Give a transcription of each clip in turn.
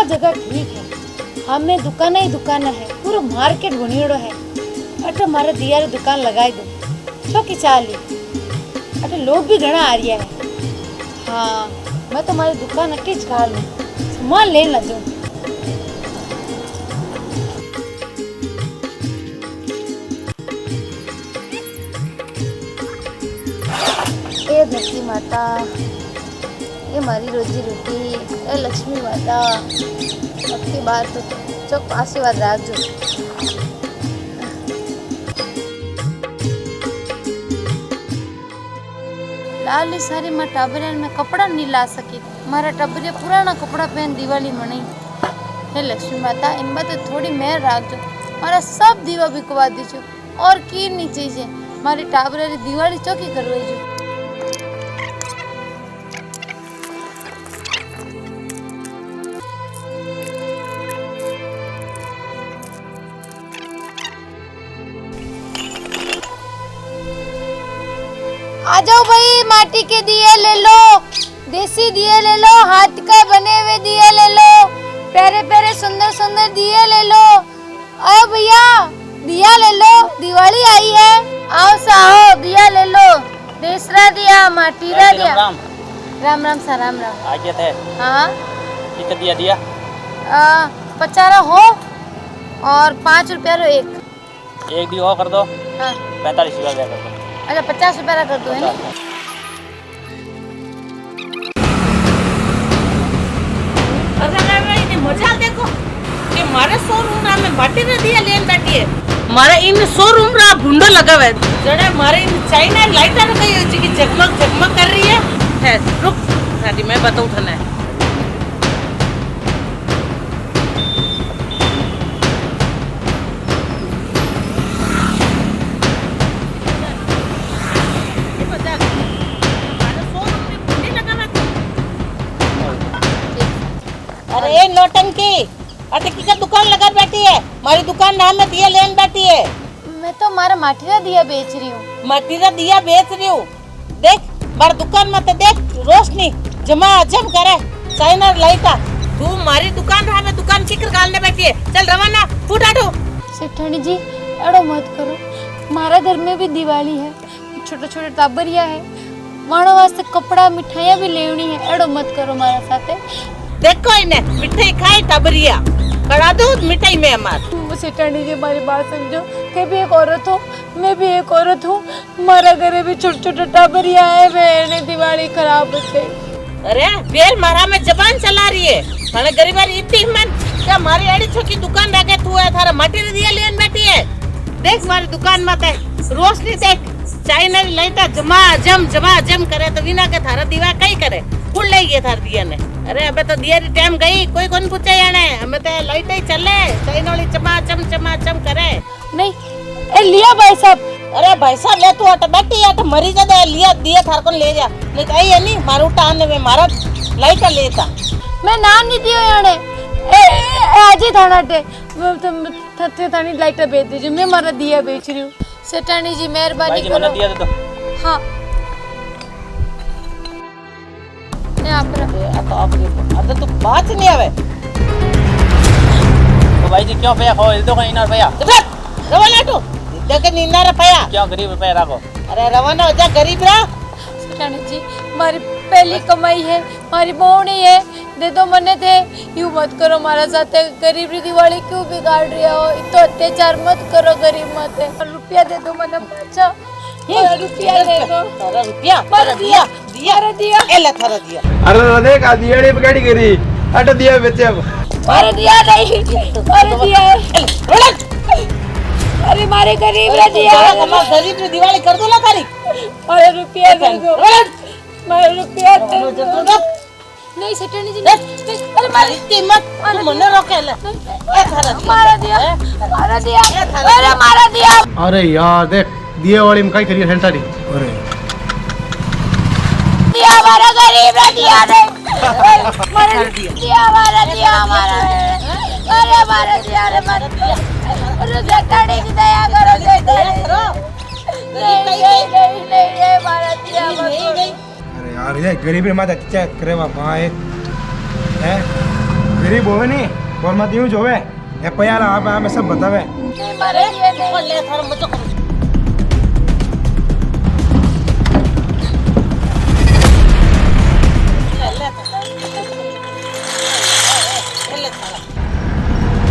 जगह ठीक है, हमें दुकान ही दुकान है, पूरा मार्केट बनियोड़ो है। अटे मारे दिया रे दुकान लगाई दो, छोकी चाली। अटे लोग भी घना आ रिया है। हाँ, मैं तो मारी दुकान अटी ज खा लूं, सामान ले ना जाऊं। ए धरती माता, ये मारी रोजी रोटी, ए लक्ष्मी माता, सबकी बात तो चुप आशीर्वाद राखजो। लाली सारी मां टाबरिया में कपड़ा नहीं ला सकी, मारा टाबरिया पुराना कपड़ा पहन दिवाली मनाई। हे लक्ष्मी माता, इनमें तो थोड़ी मेहर राखजो, मारा सब दीवा बिकवा दीजो और की नहीं चाहिए, मारी टाबरिया री दिवाली चौकी करवाईजो। आ जाओ भाई, माटी के दिए ले लो, देसी दिए ले लो, हाथ का बने हुए दिए ले लो, प्यारे प्यारे सुंदर सुंदर दिए ले लो। आओ भैया, दिया ले लो, दिवाली आई है, आओ साहो दिया ले लो। देसरा दिया, माटीरा दिया। राम राम सा, राम राम। आ गया थे। हाँ, कितना दिया दिया? 50 हो और 5 रुपया रो एक। एक दी हो कर दो। हाँ, 45 रुपया कर दो। अच्छा 50 रुपया कर दो है ना। अरे मजा देखो कि मारे शोरूम रा में बाटी ने दिया लेन बैठी है, मारे इन शोरूम रा भुंडो लगावे जड़े मारे इन चाइना लाइटर कई जी जगमग जगमग कर रही है। रुक दादी, मैं बताऊं थने। अरे नौटंकी, अटे की का दुकान लगा बैठी है, मारी दुकान नाम में दिया लेन बैठी है। मैं तो मारा माटीरा दिया बेच रही हूँ। माटीरा दिया बेच रही हूँ। देख मार दुकान में तो देख रोशनी जमा जम करे, चाइना लाइटा। तू मारी दुकान रहा में दुकान किकर गालने बैठी है। चल रवाना फूट आटो। सेठानी जी एड़ो मत करो, मारा घर में भी दिवाली है, छोटे छोटे टाबरिया है, मानो वास्ते कपड़ा मिठाइयाँ भी लेवनी है, एड़ो मत करो मारा साथे। देखो इन्हें मिठाई खाई टाबरिया कड़ा दो मिठाई में हमार। सेठानी जी हमारी बात समझो, के भी एक औरत हो, मैं भी एक औरत हूँ, मारा घरे भी छोटे छोटे टाबरिया है, मैंने दिवाली खराब हो गई। अरे बेल मारा में जबान चला रही है, माने गरीबारी इतनी हिम्मत क्या मारी एड़ी छोटी दुकान रखे तू है थारा माटी रे दिया लेन बैठी है। देख मारी दुकान में ते रोशनी देख, चाइना लाइटा जमा जम करे तो बिना के थारा दीवा कई करे फुल ले गए थार दिया ने। अरे अबे तो दिया री टाइम गई, कोई कौन पूछे याने, हमें तो लाइट ही चले, चाइना वाली चमा करे। नहीं ए लिया भाई साहब। अरे भाई साहब ले तू अट बैठी है तो मरी जा दे, लिया दिया थार को ले जा, नहीं तो आई है नहीं मारू टाने में मारा लाइट लेता। मैं नाम नहीं दियो याने, ए आजी थानाटे थथे थानी लाइट बेच दीजिए, मैं मारा दिया बेच रही हूँ। सेठानी जी मेहरबानी करो। दिया दे दो। हाँ आप अब तो बात नहीं आवे। तो भाई जी क्यों भैया खो दो कहीं ना भैया। रवाना तो देखे नीना रुपया क्यों गरीब रुपया रखो। अरे रवाना हो जा गरीब रा। सेठानी जी हमारी पहली कमाई है, हमारी बोनी है, दे दो मने थे। यूं मत करो हमारा साथ, गरीब री दिवाली क्यों बिगाड़ रही हो, तो अत्याचार मत करो गरीब मत। रुपया दे दो मने अच्छा, रुपया दे दो। थारा रुपया थारा दिया एला थारा दिया। अरे देख आ दिया ने पकड़ी करी अट दिया बेचे। अरे दिया नहीं, अरे दिया है, अरे मारे गरीब रे दिया, गरीब री दिवाली कर दो ना तारी। अरे रुपया दे दो, मारे रुपया दे दो। नहीं सेठानी जी नहीं, अरे मारी कीमत तू मने रोके ले। ए थारा मारा दिया, अरे मारा दिया। अरे यार देख दिए वाली में कई करिए सेंटारी। अरे दिया हमारा गरीब रे दिया दे, मारा दिया हमारा दिया हमारा, अरे हमारा दिया रे मारा दिया। अरे सेठानी जी दया करो, सेठानी नहीं मारा दिया। अरे यार ये गरीबी माता क्या करे माँ है गरीब होवे नहीं और मत यूं जोवे एफआईआर आप में सब बतावे नहीं मारे ये नहीं बोल ले थारा मत करो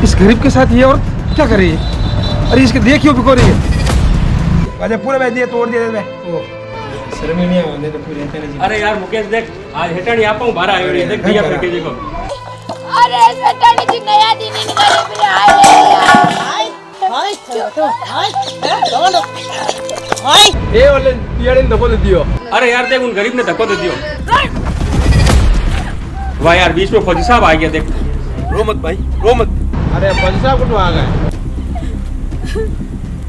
इस गरीब के साथ ये और क्या कर रही है? अरे इसके देखियो भिगो रही है। अरे पूरे बैठ दिए तोड़ दिए ओ शर्म ही नहीं आने तो पूरे रहते नहीं। अरे यार मुकेश देख आज हेटाणी आपा बाहर आयो रे देख दिया पर के को अरे सटाणी जी नया दिन इन गरीब रे आए हाय तो हाय दोनो हाय ए ओले दियाड़े ने धक्को दे दियो। अरे यार देख उन गरीब ने धक्को दे दियो। वाह यार बीच में फौजी साहब आ गया देख। रो मत भाई रो मत। अरे फौजी साहब को तो आ गए।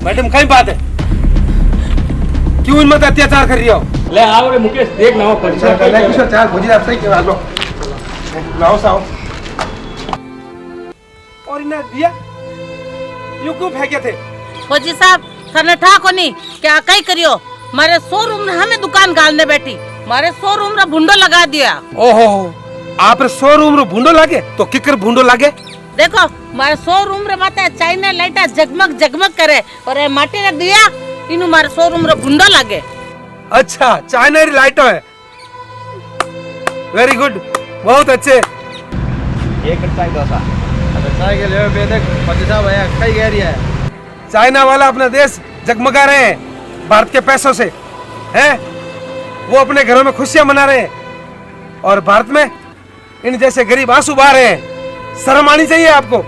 मैडम कहीं बात है क्यों इन मत अत्याचार कर रही हो? ले आओ रे मुकेश देख ना वो फौजी साहब कर ले किशोर चार फौजी साहब सही करा लो लाओ साओ और इन्हें दिया यूं क्यों फेंके थे? फौजी साहब थाने ठा कोनी क्या कई करियो मारे शोरूम में हमें दुकान गालने बैठी मारे शोरूम रे भुंडो लगा दिया। ओहो आप शोरूम रो भूंडो लागे तो किकर भूंडो लागे? देखो मारे शोरूम रे माते चाइना लाइटा जगमग जगमग करे और ये माटी रे दिया इनु मारे शोरूम रे भुंडो लागे। अच्छा चाइना री लाइट है वेरी गुड बहुत अच्छे। एक चाय डोसा चाय के लिए बेदक फौजी साहब आया कई कह रही है चाइना वाला अपना देश जगमगा रहे हैं भारत के पैसों से हैं वो अपने घरों में खुशियां मना रहे हैं और भारत में इन जैसे गरीब आंसू बहा रहे हैं। शर्म आनी चाहिए आपको।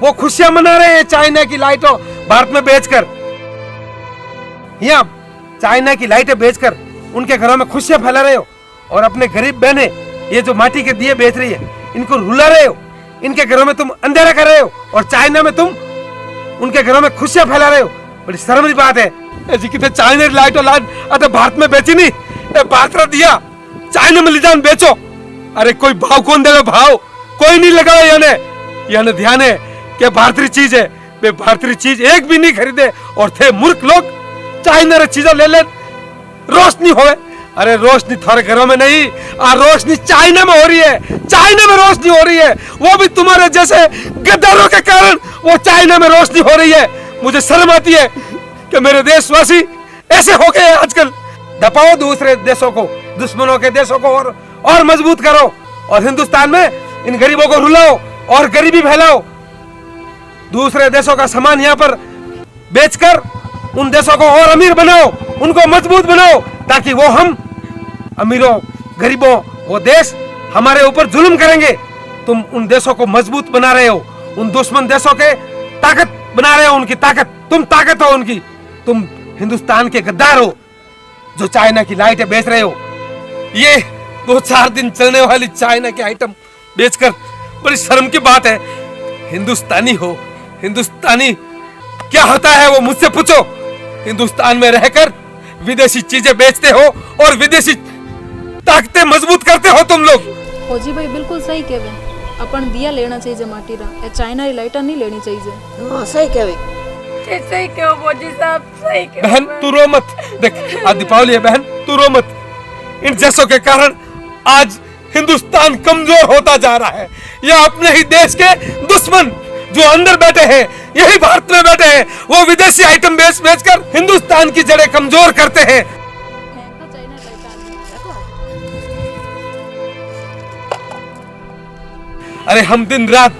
वो खुशियां मना रहे हैं चाइना की लाइटों भारत में बेचकर यहाँ चाइना की लाइटें बेचकर उनके घरों में खुशियां फैला रहे हो और अपने गरीब बहनें ये जो माटी के दिए बेच रही है इनको रुला रहे हो। इनके घरों में तुम अंधेरा कर रहे हो और चाइना में तुम उनके घरों में खुशियां फैला रहे हो। बड़ी शर्म की बात है ऐसी कितने चाइना की लाइटों लाइट अरे भारत में बेची नहीं भारत रा दिया चाइना में ले जान बेचो। अरे कोई भाव कौन देगा भाव कोई नहीं लगाओ याने ध्यान है कि भारतीय चीज है वे भारतीय चीज एक भी नहीं खरीदे और थे मूर्ख लोग चाइना रे चीजें ले ले रोशनी होवे। अरे रोशनी थारे घरों में नहीं रोशनी चाइना में हो रही है चाइना में रोशनी हो रही है वो भी तुम्हारे जैसे गद्दारों के कारण वो चाइना में रोशनी हो रही है। मुझे शर्म आती है कि मेरे देशवासी ऐसे हो गए आजकल। दबाओ दूसरे देशों को दुश्मनों के देशों को और मजबूत करो और हिंदुस्तान में इन गरीबों को रुलाओ और गरीबी फैलाओ। दूसरे देशों का सामान यहाँ पर बेचकर उन देशों को और अमीर बनाओ उनको मजबूत बनाओ ताकि वो हम अमीरों गरीबों वो देश हमारे ऊपर जुल्म करेंगे। तुम उन देशों को मजबूत बना रहे हो उन दुश्मन देशों के ताकत बना रहे हो उनकी ताकत तुम ताकत हो उनकी। तुम हिंदुस्तान के गद्दार हो जो चाइना की लाइटें बेच रहे हो। ये 2-4 दिन चलने वाली चाइना की आइटम बेचकर बड़ी शर्म की बात है। हिंदुस्तानी हो हिंदुस्तानी क्या होता है वो मुझसे पूछो। हिंदुस्तान में रहकर विदेशी चीजें बेचते हो और विदेशी ताकतें मजबूत करते हो तुम लोग। फौजी भाई बिल्कुल सही कहवे अपन दिया लेना चाहिए माटी रा ए चाइना री लाइटर नहीं लेनी चाहिए। हां सही कहवे सही क्यों फौजी साहब सही क्यों? बहन तू रो मत देख आज दीपावली है बहन तू रो मत। इन जैसों के कारण आज हिंदुस्तान कमजोर होता जा रहा है। यह अपने ही देश के दुश्मन जो अंदर बैठे हैं यही भारत में बैठे हैं वो विदेशी आइटम बेच कर हिंदुस्तान की जड़ें कमजोर करते हैं। अरे हम दिन रात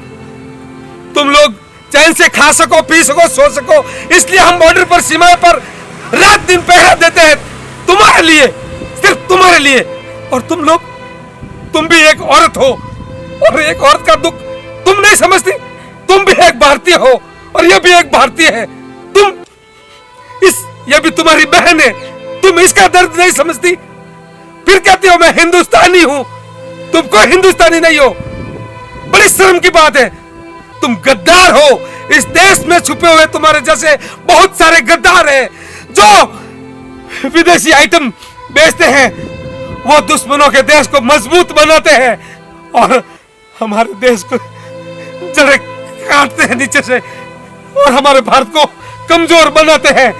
तुम लोग चैन से खा सको पी सको सो सको इसलिए हम बॉर्डर पर सीमा पर रात दिन पहरा देते हैं तुम्हारे लिए सिर्फ तुम्हारे लिए। और तुम लोग तुम भी एक औरत हो और एक औरत का दुख तुम नहीं समझती। तुम भी एक भारतीय हो और ये भी एक भारतीय है। ये भी तुम्हारी बहन है तुम इसका दर्द नहीं समझती फिर कहती हो मैं हिंदुस्तानी हूं। तुम कोई हिंदुस्तानी नहीं हो। बड़ी शर्म की बात है तुम गद्दार हो। इस देश में छुपे हुए तुम्हारे जैसे बहुत सारे गद्दार हैं जो विदेशी आइटम बेचते हैं वो दुश्मनों के देश को मजबूत बनाते हैं और हमारे देश को जड़ें काटते हैं नीचे से और हमारे भारत को कमजोर बनाते हैं।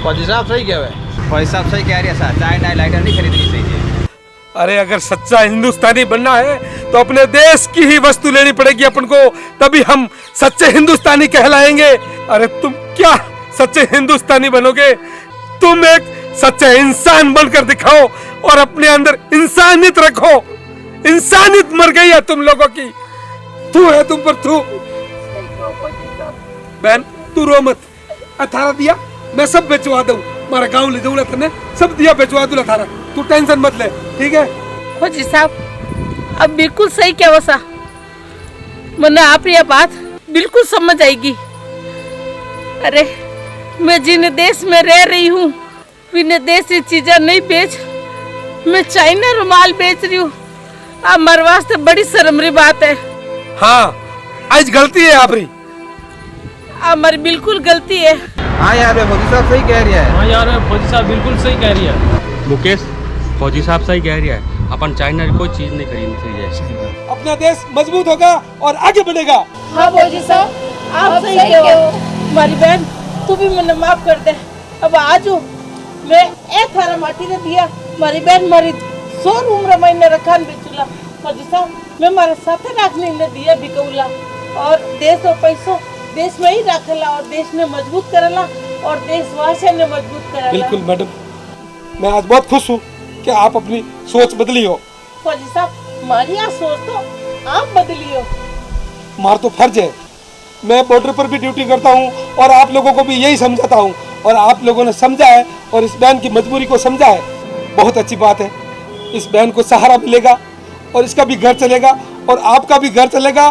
फौजी साहब सही कह रहे फौजी साहब सही कह रही है सर चाइना लाइटर नहीं खरीदनी चाहिए। अरे अगर सच्चा हिंदुस्तानी बनना है तो अपने देश की ही वस्तु लेनी पड़ेगी अपन को, तभी हम सच्चे हिंदुस्तानी कहलाएंगे। अरे तुम क्या सच्चे हिंदुस्तानी बनोगे? तुम एक सच्चे इंसान बनकर दिखाओ और अपने अंदर इंसानियत रखो। इंसानियत मर गई है तुम लोगों की, तू है तुम पर तू। बहन तू रो मत, 18 दिया मैं सब बेचवा दूं, मारा गांव ले जाऊंगा तने सब दिया बेचवा दूंगा थारा, तू टेंशन मत ले, ठीक है? फौजी साहब अब बिल्कुल सही क्या वसा, मैंने आप ये बात बिल्कुल समझ आएगी। अरे मैं जिन देश में रह रही हूँ विन देसी चीजें नहीं बेच, मैं चाइना रुमाल बेच रही हूँ। अब हमारे वास्ते बड़ी शर्मरी बात है। हाँ आज गलती है आपरी, हमारी बिल्कुल गलती है। हाँ यार फौजी साहब सही कह रही है। हाँ यार फौजी साहब बिल्कुल सही कह रही है। मुकेश फौजी साहब सही कह रही है, अपन चाइना की कोई चीज नहीं खरीदनी चाहिए। अपना देश मजबूत होगा और आगे बढ़ेगा। हाँ फौजी साहब आप सही कह रहे हो। हमारी बहन तू भी मैंने माफ कर दे। अब आज मैं ए थारा माटी ने दिया मारी बहन मारी 100 उम्र मैंने रखान बेचूला। फौजी साहब मैं मारे साथे रखने ने दिया बिकौला और देश और पैसों देश में ही रखला और देश ने मजबूत करला और देशवासी ने मजबूत करला। बिल्कुल मैडम, मैं आज बहुत खुश हूँ कि आप अपनी सोच बदली हो। फौजी साहब हमारी यहाँ सोच तो आप बदली हो। मार तो फर्ज है, मैं बॉर्डर पर भी ड्यूटी करता हूँ और आप लोगों को भी यही समझाता हूँ और आप लोगों ने समझा है और इस बहन की मजबूरी को समझा है, बहुत अच्छी बात है। इस बहन को सहारा मिलेगा और इसका भी घर चलेगा और आपका भी घर चलेगा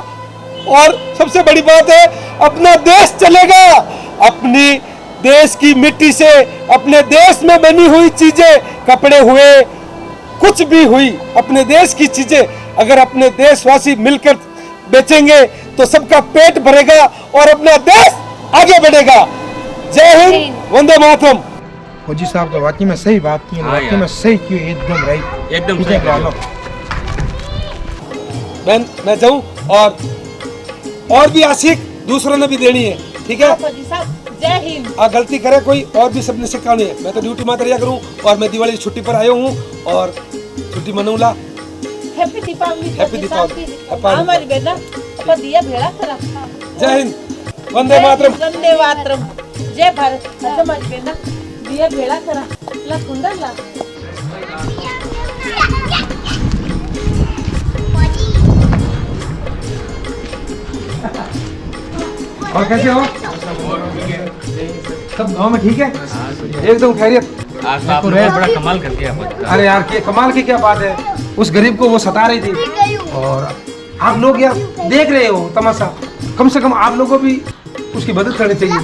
और सबसे बड़ी बात है अपना देश चलेगा। अपनी देश की मिट्टी से अपने देश में बनी हुई चीजें, कपड़े हुए कुछ भी हुई, अपने देश की चीजें अगर अपने देशवासी मिलकर बेचेंगे तो सबका पेट भरेगा और अपना देश आगे बढ़ेगा। जय हिंद, वंदे मातरम। फौजी साहब तो वाकई में सही बात की, हाँ वाकई यार। में सही की, एकदम राइट, एकदम सही कह रहे हो। बहन मैं जाऊं और भी आशिक दूसरों ने भी देनी है, ठीक है? फौजी साहब जय हिंद। गलती करे कोई और भी सबने सिखानी है। मैं तो ड्यूटी में तैयार करूं और मैं दिवाली की छुट्टी पर आया हूं और छुट्टी मनाऊंगा। हैप्पी दीपावली। हैप्पी दीपावली। हमारी बेटा अपन दिया भेड़ा करा। जय हिंद, वंदे मातरम। वंदे मातरम, जय भारत। अच्छा हमारी बेटा दिया भेड़ा करा ला कुंडा ला। और कैसे हो? सब गांव में ठीक है? एकदम खैरियत। आज तो आपने बहुत बड़ा कमाल कर दिया। अरे यार ये कमाल की क्या बात है, उस गरीब को वो सता रही थी और आप लोग यार देख रहे हो तमाशा, कम से कम आप लोगों को भी उसकी मदद करनी चाहिए।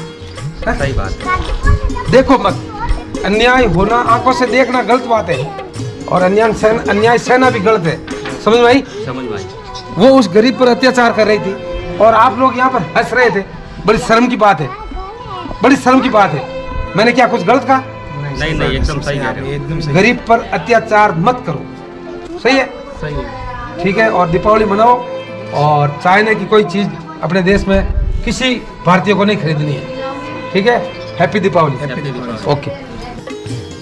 सही बात है। देखो मत, अन्याय होना आंखों से देखना गलत बात है और अन्याय सहना भी गलत है, समझ में आई? समझ में आई। वो उस गरीब पर अत्याचार कर रही थी और आप लोग यहाँ पर हंस रहे थे। बड़ी शर्म की बात है, बड़ी शर्म की बात है। मैंने क्या कुछ गलत कहा? नहीं नहीं एकदम सही कह रहे हो। एकदम सही। गरीब पर अत्याचार मत करो, सही है? सही है। ठीक है, और दीपावली मनाओ और चाइना की कोई चीज अपने देश में किसी भारतीय को नहीं खरीदनी है, ठीक है? हैप्पी दीपावली। ओके।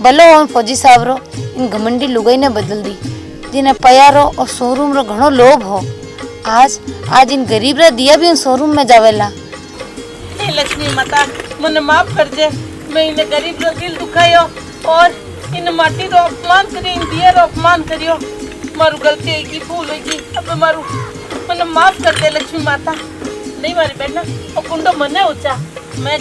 भलो हम फौजी साहब रो इन घमंडी लुगाई ने बदल दी, जिन्हें पयारो और शोरूम रो घणो लोभ हो। आज इन गरीब रा दिया भी उन शोरूम में जावेला। हे लक्ष्मी माता मने माफ कर दे, मैं इन्हें गरीब रो दिल दुखायो और इन माटी रो अपमान करी, इन दिया रो अपमान करियो। मारू गलती है की भूल होगी, अब मारू मने माफ कर दे लक्ष्मी माता। नहीं मारी बेटा और कुंडो मने ऊंचा, मैं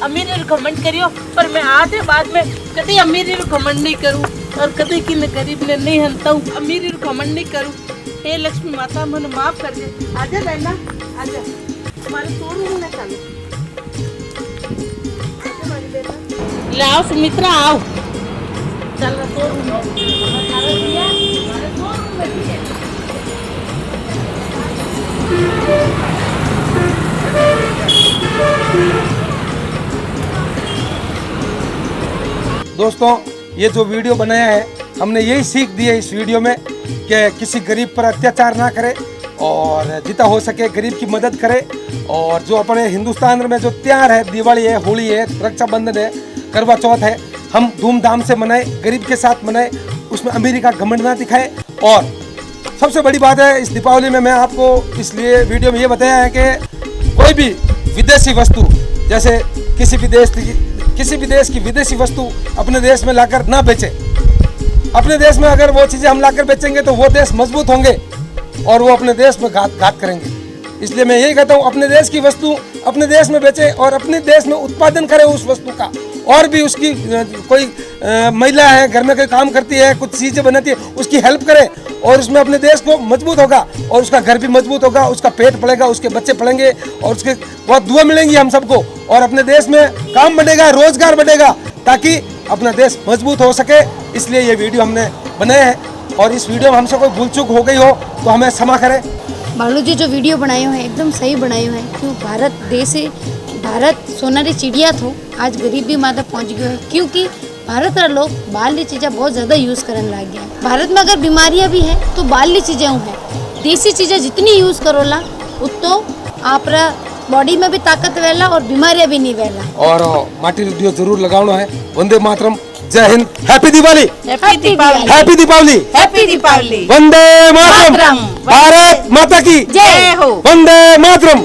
अमीर रो घमंड करियो पर मैं आज बाद में कभी अमीर रो घमंड नहीं करूं और कभी किन गरीब ने नहीं हंताऊं, अमीर रो घमंड नहीं करूं। हे लक्ष्मी माता मने माफ कर दे। आजा बहना आजा, तुम्हारे शोरूम में चलो। लाओ सुमित्रा आओ, चल शोरूम में। दोस्तों ये जो वीडियो बनाया है हमने यही सीख दी है इस वीडियो में कि किसी गरीब पर अत्याचार ना करे और जितना हो सके गरीब की मदद करे। और जो अपने हिंदुस्तान में जो त्योहार है, दिवाली है, होली है, रक्षाबंधन है, करवा चौथ है, हम धूमधाम से मनाएं, गरीब के साथ मनाएं उसमें अमीरी का घमंड ना दिखाए। और सबसे बड़ी बात है इस दीपावली में मैं आपको इसलिए वीडियो में ये बताया है कि कोई भी विदेशी वस्तु, जैसे किसी भी देश की विदेशी वस्तु अपने देश में लाकर ना बेचे। अपने देश में अगर वो चीज़ें हम लाकर बेचेंगे तो वो देश मजबूत होंगे और वो अपने देश में घात करेंगे। इसलिए मैं यही कहता हूँ अपने देश की वस्तु अपने देश में बेचे और अपने देश में उत्पादन करे उस वस्तु का। और भी उसकी कोई महिला है घर में कोई काम करती है, कुछ चीज़ें बनाती है, उसकी हेल्प करे और उसमें अपने देश को मजबूत होगा और उसका घर भी मजबूत होगा, उसका पेट पलेगा, उसके बच्चे पलेंगे और उसके बहुत दुआ मिलेंगी हम सबको और अपने देश में काम बढ़ेगा, रोजगार बढ़ेगा ताकि अपना देश मजबूत हो सके। इसलिए ये वीडियो हमने बनाए हैं और इस वीडियो में हमसे कोई भूल चूक हो गई हो तो हमें क्षमा करें। बालू जी जो वीडियो बनाए हुए हैं एकदम सही बनाए हुए हैं। क्यों भारत देश भारत सोनारी चिड़िया थो आज गरीबी माता पहुंच गयो है क्योंकि भारत रा लोग बाहरली चीज़ें बहुत ज़्यादा यूज़ करने लग गया है। भारत में अगर बीमारियां भी हैं तो बाहरली चीज़ें हैं। देसी चीज़ें जितनी यूज़ करोला उतो आप बॉडी में भी ताकत वेला और बीमारियां भी नहीं वेला। और माटी रो दियो जरूर लगावनो है। वंदे मातरम, जय हिंद, happy Diwali, happy Deepavali, happy Deepavali, happy Deepavali. Vande Mataram, Bharat Mata की जय हो। वंदे मातरम।